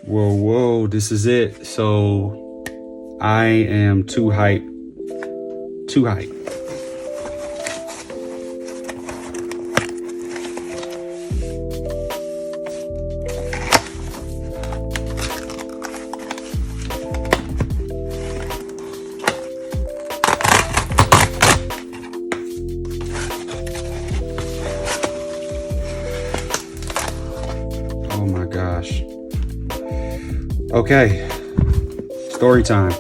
Whoa, this is it. So I am too hyped. Oh my gosh. Okay, story time.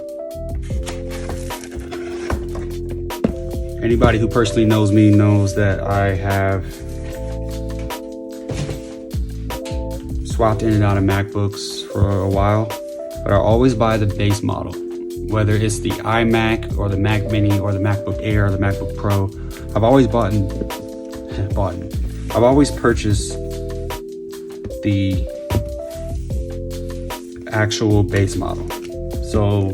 Anybody who personally knows me knows that I have swapped in and out of MacBooks for a while, but I always buy the base model, whether it's the iMac or the Mac Mini or the MacBook Air or the MacBook Pro. I've always I've always purchased the actual base model. So,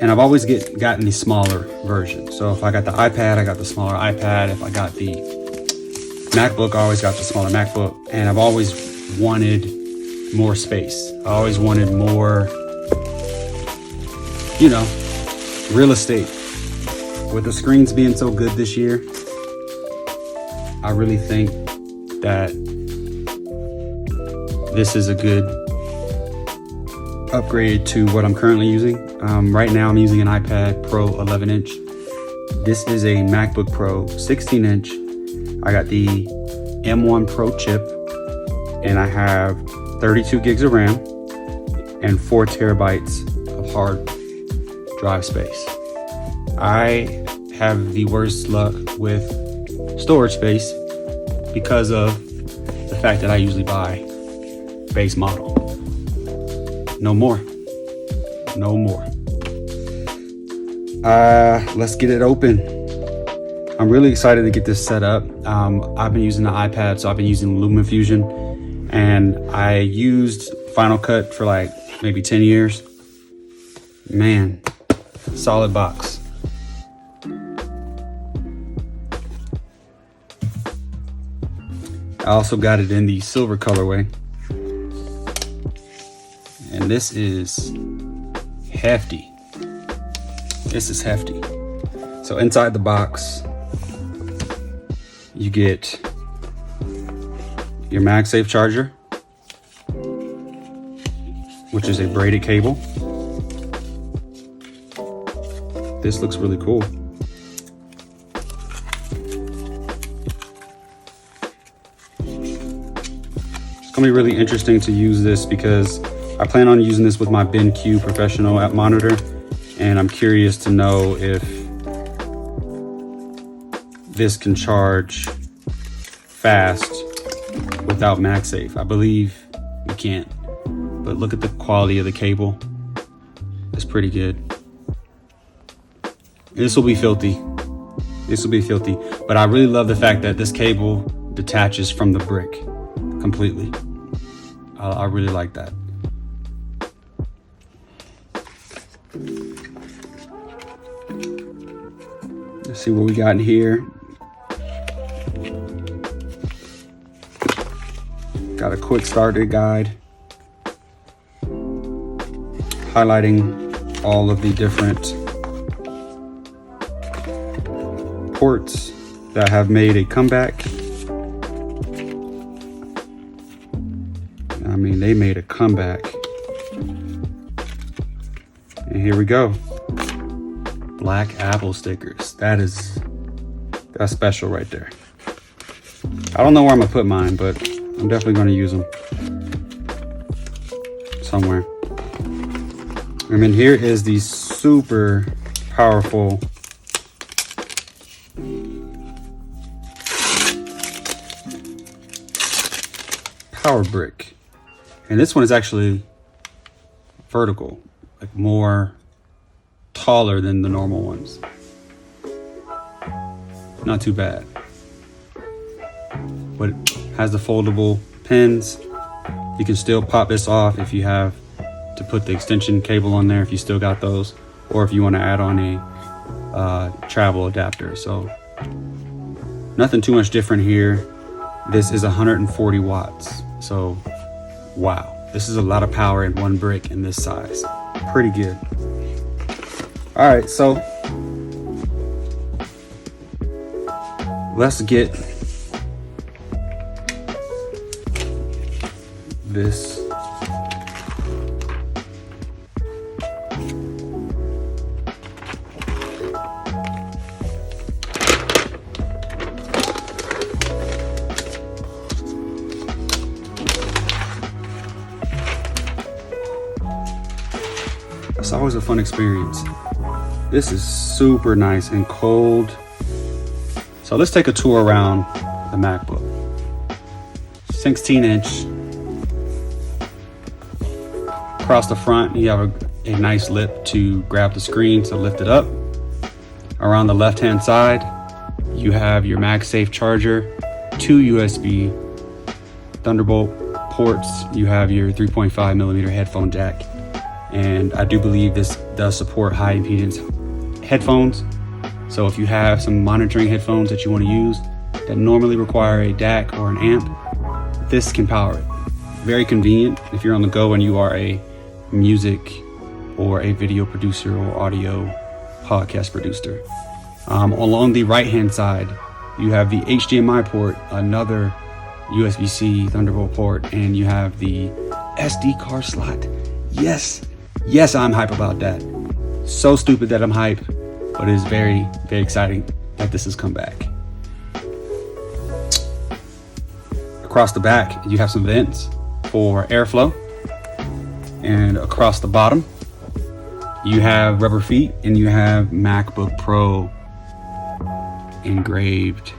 and I've always gotten the smaller version. So if I got the iPad, I got the smaller iPad. If I got the MacBook, I always got the smaller MacBook. And I've always wanted more space. I always wanted more, real estate. With the screens being so good this year, I really think that this is a good upgrade to what I'm currently using. Right now I'm using an iPad Pro 11-inch. This is a MacBook Pro 16-inch. I got the M1 Pro chip, and I have 32 gigs of RAM and 4 terabytes of hard drive space. I have the worst luck with storage space because of the fact that I usually buy base model. No more. Let's get it open. I'm really excited to get this set up. I've been using the iPad, so I've been using LumaFusion, and I used Final Cut for like maybe 10 years. Man, solid box. I also got it in the silver colorway. And this is hefty. So inside the box, you get your MagSafe charger, which is a braided cable. This looks really cool. It's gonna be really interesting to use this because I plan on using this with my BenQ professional app monitor, and I'm curious to know if this can charge fast without MagSafe. I believe we can't, but look at the quality of the cable. It's pretty good. This will be filthy, but I really love the fact that this cable detaches from the brick completely. I really like that. Let's see what we got in here. Got a quick starter guide highlighting all of the different ports that have made a comeback. I mean, they made a comeback. And here we go. Black Apple stickers. That's special right there. I don't know where I'm gonna put mine, but I'm definitely gonna use them somewhere. And then here is the super powerful power brick. And this one is actually vertical, like more taller than the normal ones. Not too bad. But it has the foldable pins. You can still pop this off if you have to put the extension cable on there, if you still got those, or if you want to add on a travel adapter. So nothing too much different here. This is 140 watts. So wow. This is a lot of power in one brick in this size. Pretty good. All right, so let's get this It's always a fun experience. This is super nice and cold. So let's take a tour around the MacBook. 16-inch. Across the front, you have a nice lip to grab the screen to lift it up. Around the left-hand side, you have your MagSafe charger, 2 USB Thunderbolt ports. You have your 3.5 millimeter headphone jack. And I do believe this does support high impedance headphones. So if you have some monitoring headphones that you want to use that normally require a DAC or an amp, this can power it. Very convenient if you're on the go and you are a music or a video producer or audio podcast producer. Along the right hand side, you have the HDMI port, another USB-C Thunderbolt port, and you have the SD card slot. Yes, I'm hype about that. So stupid that I'm hype, but it's very, very exciting that this has come back. Across the back, you have some vents for airflow. And across the bottom, you have rubber feet and you have MacBook Pro engraved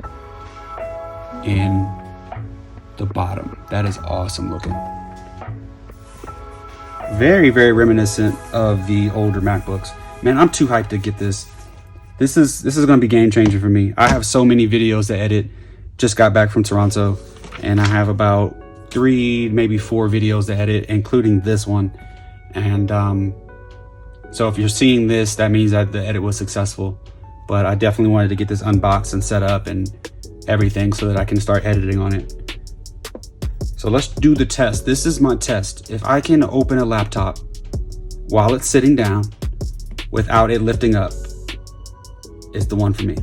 in the bottom. That is awesome looking. Very, very reminiscent of the older MacBooks. Man, I'm too hyped to get this. This is gonna be game changing for me. I have so many videos to edit. Just got back from Toronto and I have about 3, maybe 4 videos to edit, including this one. And so if you're seeing this, that means that the edit was successful. But I definitely wanted to get this unboxed and set up and everything so that I can start editing on it. So let's do the test. This is my test. If I can open a laptop while it's sitting down without it lifting up, it's the one for me.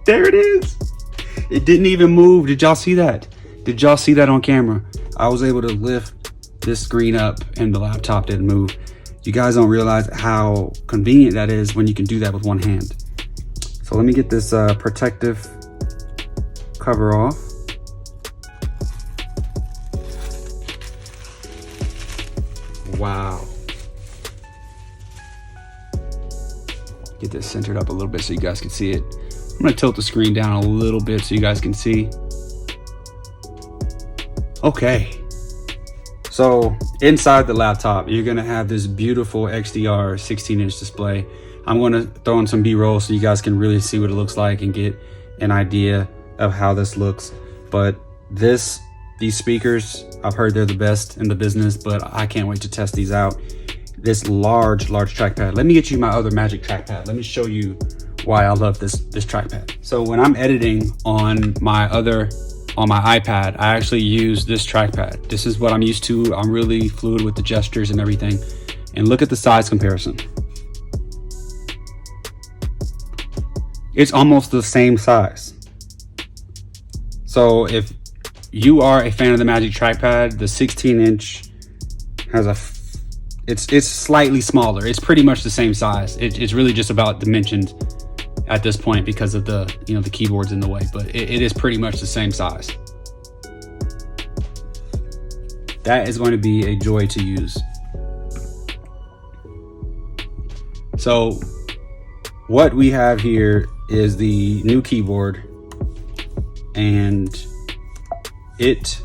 There it is. It didn't even move. Did y'all see that? Did y'all see that on camera? I was able to lift this screen up and the laptop didn't move. You guys don't realize how convenient that is when you can do that with one hand. So let me get this protective cover off. Wow. Get this centered up a little bit so you guys can see it. I'm gonna tilt the screen down a little bit so you guys can see. Okay. So inside the laptop, you're gonna have this beautiful XDR 16-inch display. I'm gonna throw in some B-roll so you guys can really see what it looks like and get an idea of how this looks. But these speakers, I've heard they're the best in the business, but I can't wait to test these out. This large trackpad. Let me get you my other Magic trackpad. Let me show you why I love this trackpad. So when I'm editing on my iPad, I actually use this trackpad. This is what I'm used to. I'm really fluid with the gestures and everything. And look at the size comparison. It's almost the same size. So if you are a fan of the Magic trackpad, the 16-inch has it's slightly smaller. It's pretty much the same size. It's really just about dimensions at this point because of the keyboard's in the way, but it is pretty much the same size. That is going to be a joy to use. So what we have here is the new keyboard, and it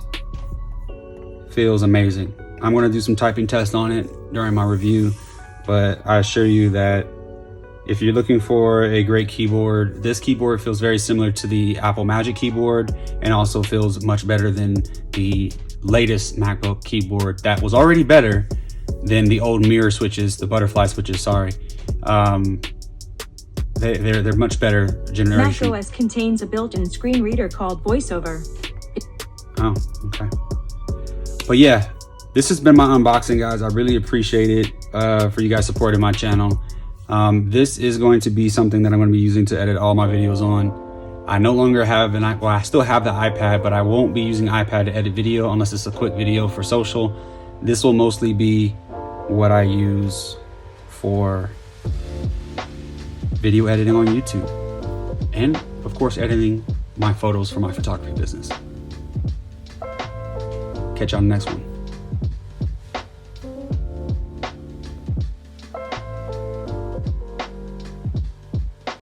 feels amazing. I'm going to do some typing tests on it during my review, but I assure you that if you're looking for a great keyboard, this keyboard feels very similar to the Apple Magic keyboard and also feels much better than the latest MacBook keyboard that was already better than the old mirror switches, the butterfly switches, sorry. That they're much better generation. macOS contains a built-in screen reader called VoiceOver. Oh, okay. But yeah, this has been my unboxing, guys. I really appreciate it for you guys supporting my channel. This is going to be something that I'm going to be using to edit all my videos on. I no longer have I still have the iPad, but I won't be using iPad to edit video unless it's a quick video for social. This will mostly be what I use for video editing on YouTube. And of course, editing my photos for my photography business. Catch you on the next one.